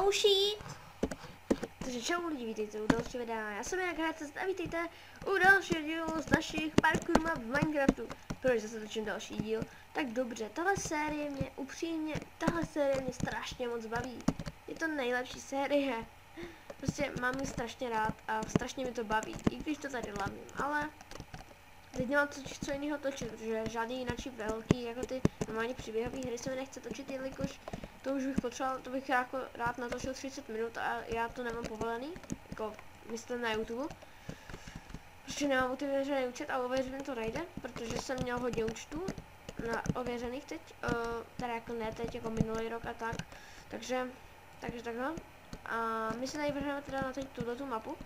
zkoušít. Takže čau lidi, vítejte u dalšího videa. Já jsem Jinak Hradec a vítejte u dalšího dílu z našich parkour map v Minecraftu. Proč zase točím další díl? Tak dobře, tahle série mě strašně moc baví. Je to nejlepší série. Prostě mám ji strašně rád a strašně mi to baví, i když to tady lamím, ale teď nemám co jiného točit, protože žádný jináčí velký, jako ty normálně příběhové hry se mi nechce točit, jelikož to už bych potřeboval, to bych jako rád natočil 30 minut a já to nemám povolený, jako myslím na YouTube. Protože nemám ověřený účet a ověřený to nejde, protože jsem měl hodně účtů na ověřených teď, teda jako ne teď, jako minulý rok a tak, takže takhle. A my se tady vrhneme teda na teď tuhletu mapu.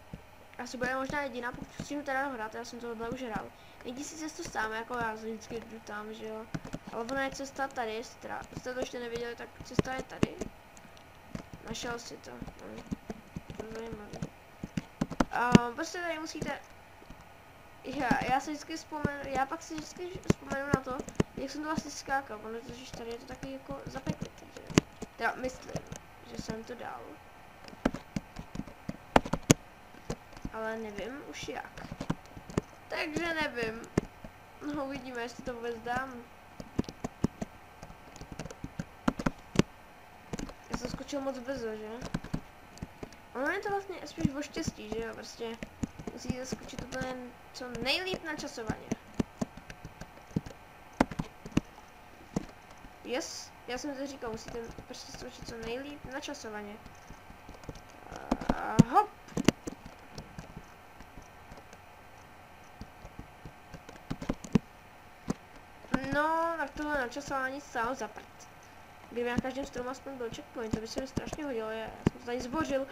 Asi bude možná jediná, pokud chci teda hrát, já jsem tohle už hrál. Nejdi si cestu sám, jako já vždycky jdu tam, že jo. Ale ona je cesta tady, jste to ještě neviděli, tak cesta je tady. Našel si to, no. To je zajímavé. Prostě tady musíte... Já si vždycky vzpomenu, na to, jak jsem to vlastně skákal, protože tady je to taky jako zapeklitý, že jo. Teda myslím, že jsem to dal. Ale nevím už jak. Takže nevím. No uvidíme, jestli to vůbec dám. Já jsem skočil moc brzo, že? Ono je to vlastně spíš o štěstí, že jo? Prostě musíte skočit úplně co nejlíp načasovaně. Yes, já jsem to říkal, musíte prostě skočit co nejlíp načasovaně. Hop! No, tak tohle načasování stálo za prd. Kdyby na každém stromu aspoň byl checkpoint, to by se mi strašně hodilo, já jsem to tady zbořil.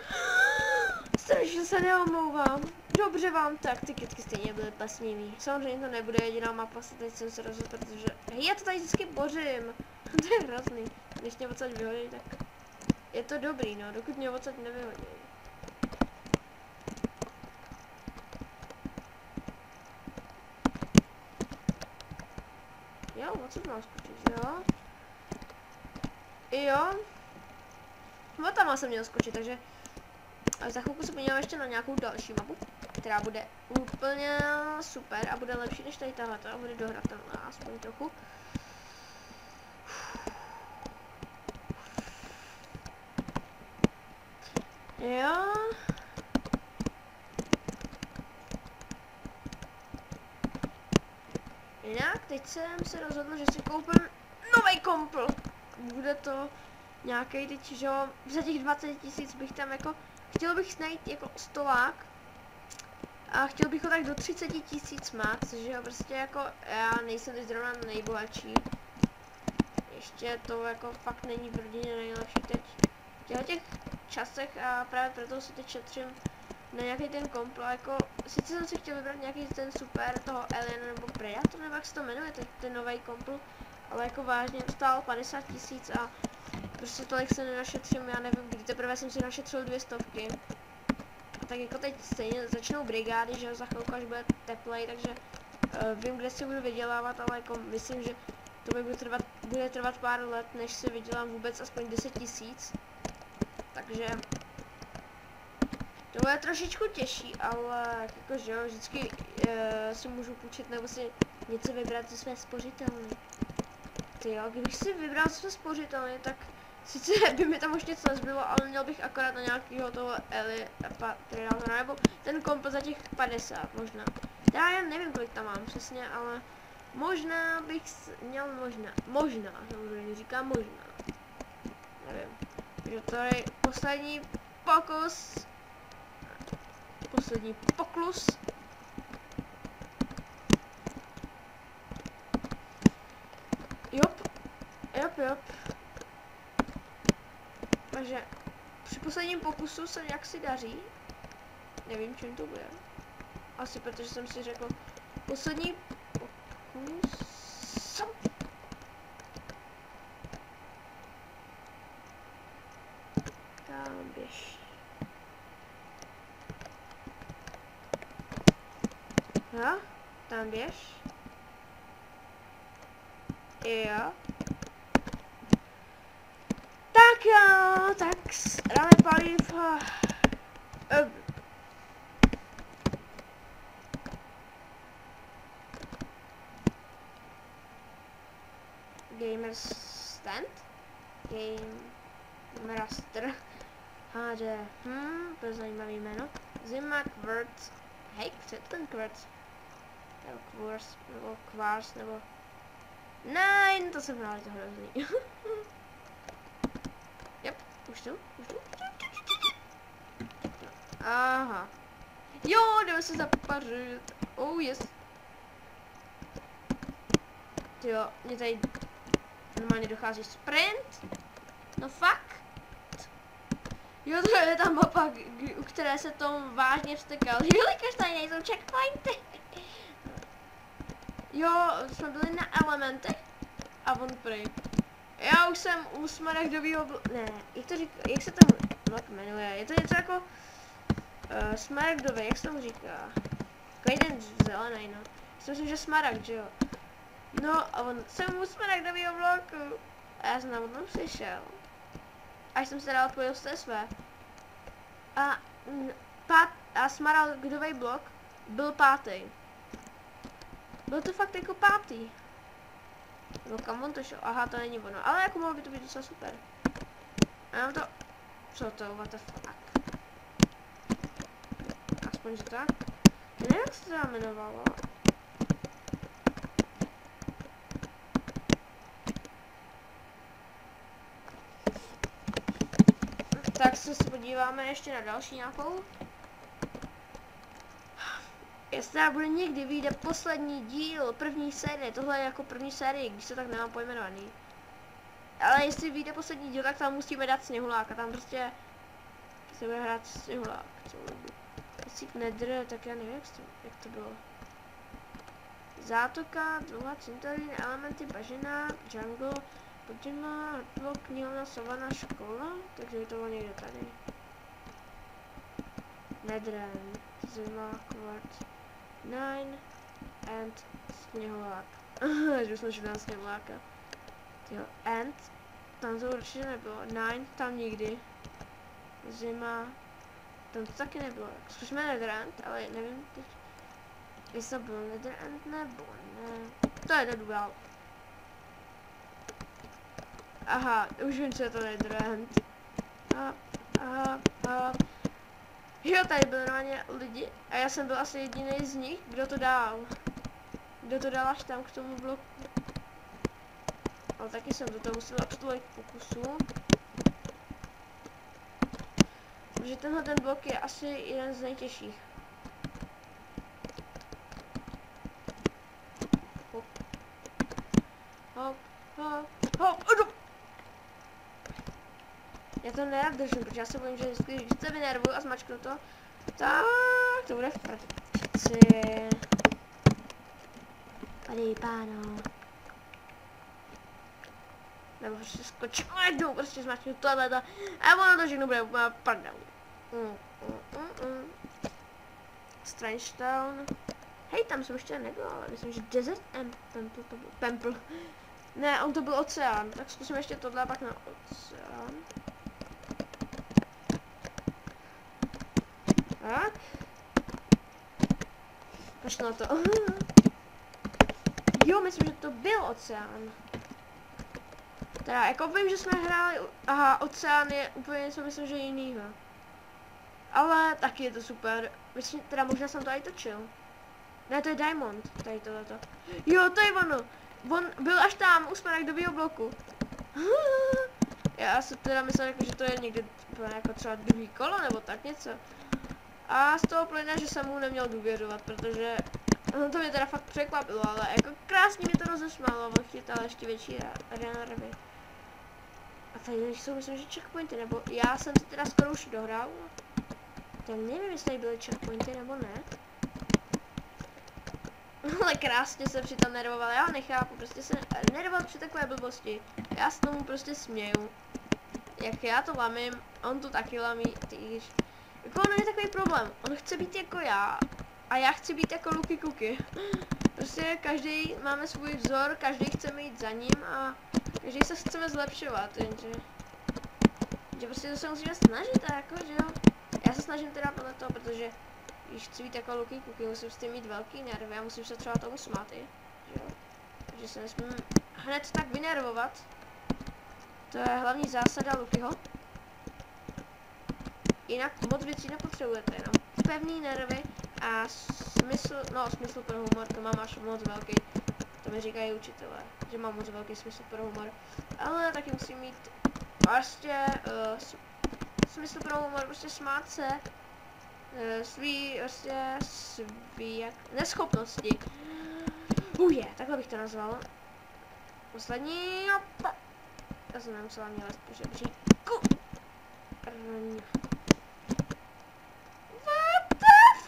Strašně se neomlouvám. Dobře vám tak, ty kytky stejně byly pasnivý. Samozřejmě to nebude jediná mapa, teď jsem se rozhodl, protože já to tady vždycky bořím. To je hrozný. Když mě odsaď vyhodí, tak je to dobrý, no, dokud mě odsaď nevyhodí. Jo, odsud mám skočit, jo? Jo? No tam jsem měl skočit, takže za chvilku se podívám ještě na nějakou další mapu, která bude úplně super a bude lepší než tady tahle, a bude dohratelná aspoň trochu. Jo? Jinak, teď jsem se rozhodl, že si koupím nový kompl. Bude to nějaký teď, že jo, za těch 20 000 bych tam jako, chtěl bych najít jako stolák a chtěl bych ho tak do 30 000 mát, což jo, prostě jako, já nejsem teď zrovna nejbohatší. Ještě to jako fakt není v rodině nejlepší teď v těch časech a právě proto si teď šetřím na nějaký ten kompl, jako, sice jsem si chtěl vybrat nějaký ten super toho Alien nebo Predator, nebo jak se to jmenuje, ten nový kompl, ale jako vážně stál 50 000 a prostě tolik se nenašetřím, já nevím, kdy teprve jsem si našetřil 200. A tak jako teď stejně začnou brigády, že za chvilku až bude teplej, takže vím, kde si budu vydělávat, ale jako myslím, že to bude trvat pár let, než si vydělám vůbec aspoň 10 000. Takže to bude trošičku těžší, ale jakože jo, vždycky si můžu půjčit nebo si něco vybrat ze své spořitelny. Ty jo, kdybych si vybral své spořitelny, tak sice by mi tam už něco nezbylo, ale měl bych akorát na nějakýho toho Predatora nebo ten kompl za těch 50 možná. Já nevím, kolik tam mám přesně, ale možná bych měl možná, samozřejmě říkám možná. Nevím, že to je poslední pokus. Poslední poklus. Jop. Takže při posledním pokusu se jak si daří. Nevím, čím to bude. Asi protože jsem si řekl poslední pokus. Tam běž. Jo, tam běž. Jo. Tak jo, tak dáme Gamer stand? Game Master. HD. To je zajímavé jméno. Zima Quartz. Hej, co je ten Quartz? Nebo Quartz, nebo Quartz, nebo... Nein, to jsem hrál, to hrozný. Yep, už tu. Aha. Jo, jdeme se zapařit. Oh yes. Jo, mě tady normálně dochází sprint. No fuck. Jo, to je ta mapa, u které se Tom vážně vztekal. Jelikož tady nejsou checkpointy. Jo, jsme byli na elementech a on pryč. Já už jsem u smaragdového ne, jak se tam blok jmenuje? Je to něco jako smaragdový, jak se tomu říká? Takový ten zelený, no. Myslím, že smaragd, že jo? No a jsem u smaragdového bloku. A já jsem tam potom přišel. Až jsem se dal odpojil z té své. A smaragdový blok byl 5. Byl to fakt jako 5. No kam on to šel? Aha, to není ono. Ale jako mohlo by to být docela super. A mám to... Co to? What the fuck? Aspoň, že tak? Nevím, jak se to tam jmenovalo. Tak se podíváme ještě na další nějakou. Jestli bude někdy vyjde poslední díl první série, tohle je jako první série, když to tak nemám pojmenovaný. Ale jestli vyjde poslední díl, tak tam musíme dát sněhuláka, tam prostě se bude hrát sněhulák. Jestli Nether, tak já nevím, jak to bylo. Zátoka, druhá cintorín, elementy, bažina, jungle, podzimná, blok, knihovna, savana, škola, takže je to bylo někde tady. Nether, zima, quartz, 9 and sněhulák. Že jsme šli na sněhuláka. Jo, and, tam to určitě nebylo. 9, tam nikdy. Zima, tam to taky nebylo. Zkusme Netherend, ale nevím teď, jestli to byl Netherend nebo ne. To je to dál. Aha, už vím, co je to Netherend. Jo, tady byly normálně lidi a já jsem byl asi jediný z nich, kdo to dal. Kdo to dal až tam k tomu bloku. Ale taky jsem do toho musel absolvovat pokusů. Protože tenhle ten blok je asi jeden z nejtěžších. Hop. Hop, hop, hop, já to nerad držím, protože já se bojím, že když se vynervuju a zmačknu to, tak to bude v prci. Tady páno. Nebo prostě skočím, jednou prostě zmačknu tohle a ono to všechno bude úplně prdel. Strange Town. Hej, tam jsem ještě nebyl, ale myslím, že Desert and Pemple. Ne, on to byl oceán, tak zkusím ještě tohle a pak na oceán. Tak. Pošlo na to. Jo, myslím, že to byl oceán. Teda, jako vím, že jsme hráli, aha, oceán je úplně něco, myslím, že jinýho. Ale taky je to super. Myslím, teda možná jsem to i točil. Ne, to je Diamond, tady tohleto. Jo, to je ono. On byl až tam, u smaragdového bloku. Já si teda myslel, jako, že to je někde jako třeba druhý kolo, nebo tak něco. A z toho plyne, že jsem mu neměl důvěřovat, protože to mě teda fakt překvapilo, ale jako krásně mi to rozesmálo, on chytal ještě větší nervy. A tady jsou, myslím, že checkpointy, nebo já jsem si teda skoro už dohrál. Tak nevím, jestli tady byly checkpointy, nebo ne. Ale krásně se přitom nervoval, já ho nechápu, prostě se nervovat při takové blbosti. Já s tomu prostě směju. Jak já to lamím, on to taky lamí, týž. Jako on je takový problém, on chce být jako já a já chci být jako Lucky Cookie. Prostě každý máme svůj vzor, každý chceme jít za ním a každý se chceme zlepšovat, jenže Že prostě to se musíme snažit, a jako, že jo. Já se snažím teda podle toho, protože když chci být jako Luky Kuky, musím s tím mít velký nervy a musím se třeba tomu smát, že jo. Takže se nesmím hned tak vynervovat. To je hlavní zásada Lukyho. Jinak moc věcí nepotřebujete, jenom pevný nervy a smysl pro humor, to mám až moc velký. To mi říkají učitelé, že mám moc velký smysl pro humor. Ale taky musím mít prostě smysl pro humor, prostě smát se svý jak neschopnosti. Takhle bych to nazval. Poslední, opa. Já jsem nemusela mě lézt po žebříku. What the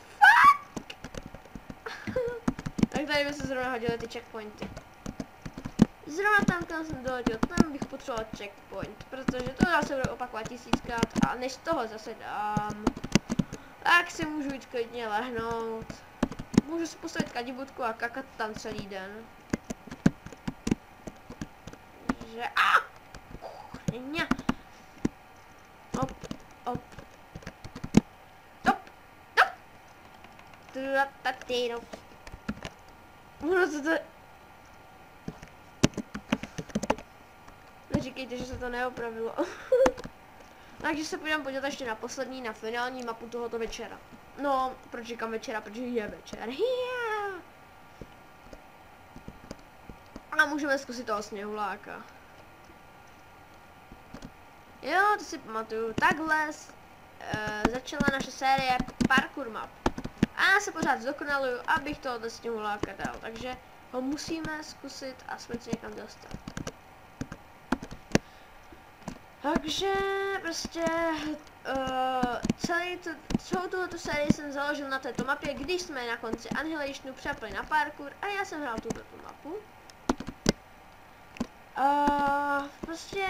fuck? Tak tady by se zrovna hodily ty checkpointy. Zrovna tam, kam jsem dohodil, tam bych potřeboval checkpoint, protože to zase budu opakovat 1000krát a než toho zase dám, tak si můžu jít klidně lehnout. Můžu si postavit kadibutku a kakat tam celý den. Že kuchňa. Op. Neříkejte, že se to neopravilo. Takže se půjdeme podívat ještě na poslední, na finální mapu tohoto večera. No, proč říkám večera, protože je večer. A můžeme zkusit toho sněhuláka. Jo, to si pamatuju. Takhle začala naše série Parkour Map. A já se pořád zdokonaluju, abych tohoto sněhuláka dal. Takže ho musíme zkusit a aspoň se někam dostat. Takže prostě celou tuhletu sérii jsem založil na této mapě, když jsme na konci Annihilationu přepli na parkour a já jsem hrál tuto mapu. Prostě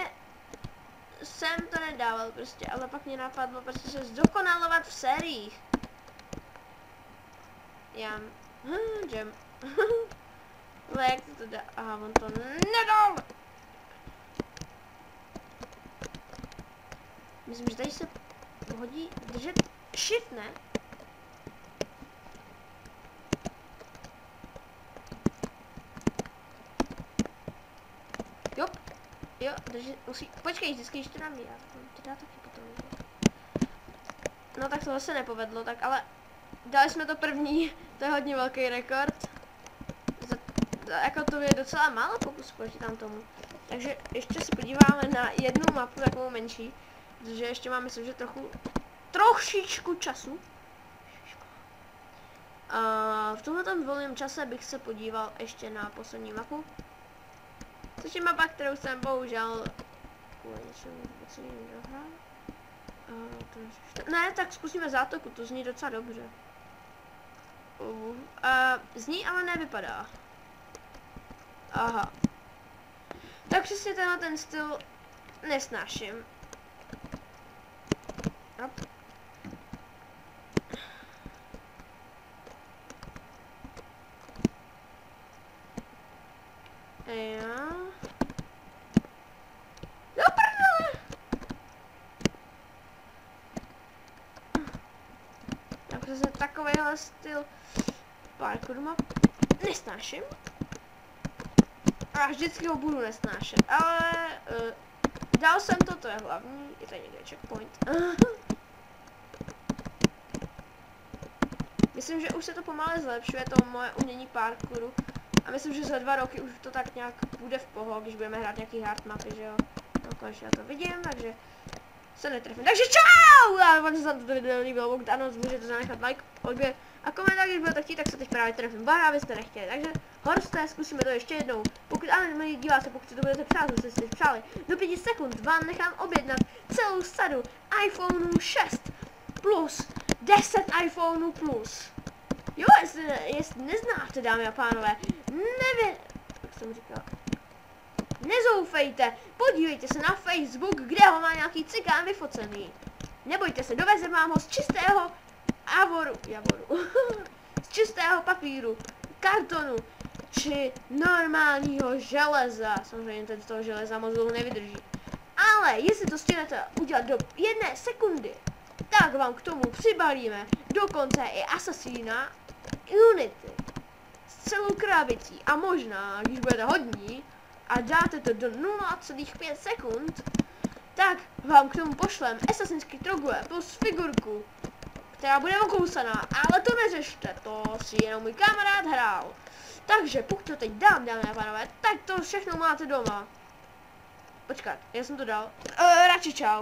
jsem to nedával prostě, ale pak mě napadlo prostě se zdokonalovat v sériích. Jam. Ale jak to dá? Aha, on to nedal! Myslím, že tady se hodí držet shift, ne? Jo, držet, musí, počkej, vždycky ještě dám já, to dá taky potom. No tak to se nepovedlo, tak ale dali jsme to první, to je hodně velký rekord. Jako to je docela málo pokus proti tam tomu. Takže ještě se podíváme na jednu mapu, takovou menší. Protože ještě mám, myslím, že trošičku času. V tomhle volném čase bych se podíval ještě na poslední mapu. Což je mapa, kterou jsem bohužel kvůli něčemu vůbec nedohrál. Ne, tak zkusíme zátoku, to zní docela dobře. Zní, ale nevypadá. Aha. Tak přesně tenhle ten styl nesnáším. Hop. Jo. Do prdele! Já přesně takovýhle styl parkour map nesnáším. A vždycky ho budu nesnášet, ale dal jsem to je hlavní, je tady někde checkpoint. Myslím, že už se to pomalu zlepšuje, to moje umění parkouru. A myslím, že za 2 roky už to tak nějak bude v pohodě, když budeme hrát nějaký hard mapy, že jo. No konečně já to vidím, takže se netrefím. Takže čau! Já vám se vám toto video líbilo, pokud ano, můžete zanechat like, odběr a komentář, když budete chtít, tak se teď právě trefím. Bára, abyste nechtěli, takže horste, zkusíme to ještě jednou. Pokud ano, milí diváci, pokud si to budete přát, co jste si přáli, do 5 sekund vám nechám objednat celou sadu iPhone 6 plus 10 iPhone plus. Jo, jestli neznáte, dámy a pánové, jak jsem říkal, nezoufejte, podívejte se na Facebook, kde ho má nějaký cikán vyfocený. Nebojte se, dovezem vám ho z čistého javoru, z čistého papíru, kartonu, či normálního železa. Samozřejmě ten z toho železa moc dlouho nevydrží. Ale jestli to stihnete udělat do 1 sekundy, tak vám k tomu přibalíme dokonce i Assassina Unity s celou krabicí. A možná, když budete hodní a dáte to do 0,5 sekund, tak vám k tomu pošlem Assassin's Creed Rogue plus figurku, která bude okousaná, ale to neřešte, to si jenom můj kamarád hrál. Takže pokud to teď dám, dámy a pánové, tak to všechno máte doma. Počkat, já jsem to dal. Radši čau.